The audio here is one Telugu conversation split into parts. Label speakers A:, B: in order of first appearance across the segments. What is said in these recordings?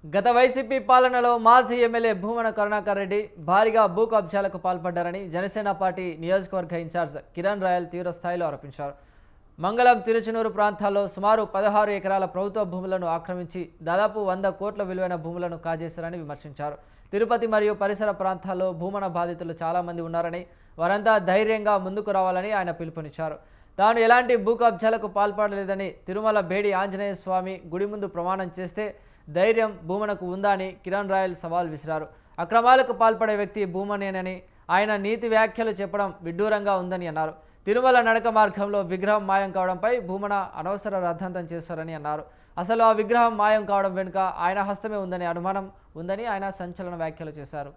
A: గత వైసీపీ పాలనలో మాజీ ఎమ్మెల్యే భూమన కరుణాకర్ రెడ్డి భారీగా భూ కబ్జాలకు పాల్పడ్డారని జనసేన పార్టీ నియోజకవర్గ ఇన్ఛార్జ్ కిరణ్ రాయల్ తీవ్ర స్థాయిలో ఆరోపించారు. మంగళం, తిరుచునూరు ప్రాంతాల్లో సుమారు 16 ఎకరాల ప్రభుత్వ భూములను ఆక్రమించి దాదాపు 100 కోట్ల విలువైన భూములను కాజేశారని విమర్శించారు. తిరుపతి మరియు పరిసర ప్రాంతాల్లో భూమన బాధితులు చాలామంది ఉన్నారని, వారంతా ధైర్యంగా ముందుకు రావాలని ఆయన పిలుపునిచ్చారు. తాను ఎలాంటి భూ కబ్జాలకు పాల్పడలేదని తిరుమల బేడి ఆంజనేయ స్వామి గుడి ముందు ప్రమాణం చేస్తే ధైర్యం భూమనకు ఉందా అని కిరణ్ రాయల్ సవాల్ విసిరారు. అక్రమాలకు పాల్పడే వ్యక్తి భూమనేనని ఆయన నీతి వ్యాఖ్యలు చెప్పడం విడ్డూరంగా ఉందని అన్నారు. తిరుమల నడక మార్గంలో విగ్రహం మాయం కావడంపై భూమన అనవసర రాద్ధాంతం చేశారని అన్నారు. అసలు ఆ విగ్రహం మాయం కావడం వెనుక ఆయన హస్తమే ఉందని అనుమానం ఉందని ఆయన సంచలన వ్యాఖ్యలు చేశారు.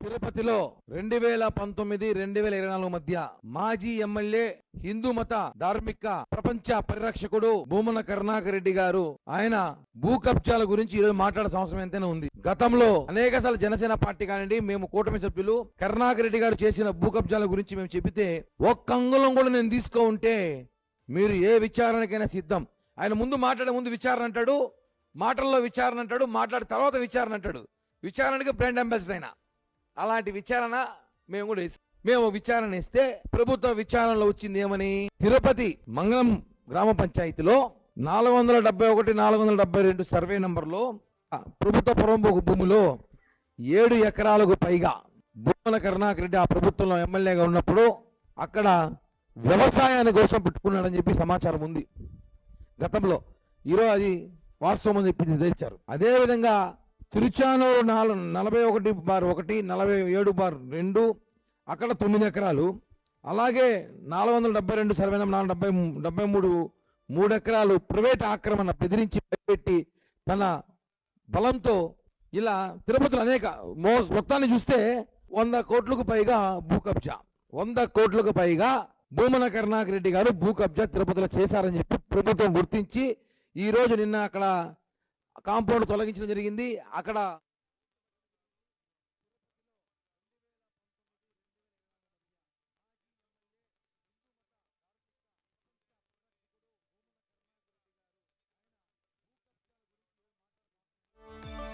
B: తిరుపతిలో 2019-2024 మధ్య మాజీ ఎమ్మెల్యే హిందూ మత ధార్మిక ప్రపంచ పరిరక్షకుడు భూమన కరుణాకర్ రెడ్డి గారు ఆయన భూ కబ్జాల గురించి ఈరోజు మాట్లాడాల్సిన అవసరం ఎంతైనా ఉంది. గతంలో అనేకసార్లు జనసేన పార్టీ కానివ్వండి, మేము కూటమి సభ్యులు కరుణాకర్ రెడ్డి గారు చేసిన భూ కబ్జాల గురించి మేము చెబితే ఒక్క అంగుళం కూడా నేను తీసుకో ఉంటే మీరు ఏ విచారణకైనా సిద్ధం. ఆయన ముందు మాట్లాడే ముందు విచారణ అంటాడు, మాటల్లో విచారణ అంటాడు, మాట్లాడే తర్వాత విచారణ అంటాడు. విచారణకి బ్రాండ్ అంబాసిడర్ అయినా అలాంటి విచారణ మేము విచారణ ఇస్తే ప్రభుత్వ విచారణలో వచ్చింది ఏమని, తిరుపతి మంగళం గ్రామ పంచాయతీలో 471-472 సర్వే నంబర్లో ప్రభుత్వ పొరంబోకు భూమిలో 7 ఎకరాలకు పైగా భూమన కరుణాకర్ రెడ్డి ఆ ప్రభుత్వంలో ఎమ్మెల్యేగా ఉన్నప్పుడు అక్కడ వ్యవసాయాన్ని కోసం పెట్టుకున్నాడని చెప్పి సమాచారం ఉంది గతంలో. ఈరోజు అది వాస్తవం అని చెప్పి తెలిచారు. అదేవిధంగా తిరుచానూరు 41/1, 47/2 అక్కడ 9 ఎకరాలు, అలాగే 472 సర్వే నంబర్ 473 ఎకరాలు ప్రైవేట్ ఆక్రమణ బెదిరించి పెట్టి తన బలంతో ఇలా తిరుపతిలో అనేక మొత్తాన్ని చూస్తే 100 కోట్లకు పైగా భూ కబ్జా, 100 కోట్లకు పైగా భూమన కరుణాకర్ రెడ్డి గారు భూ కబ్జా తిరుపతిలో చేశారని చెప్పి ప్రభుత్వం గుర్తించి ఈ రోజు నిన్న అక్కడ కాంపౌండ్ తొలగించడం జరిగింది. అక్కడ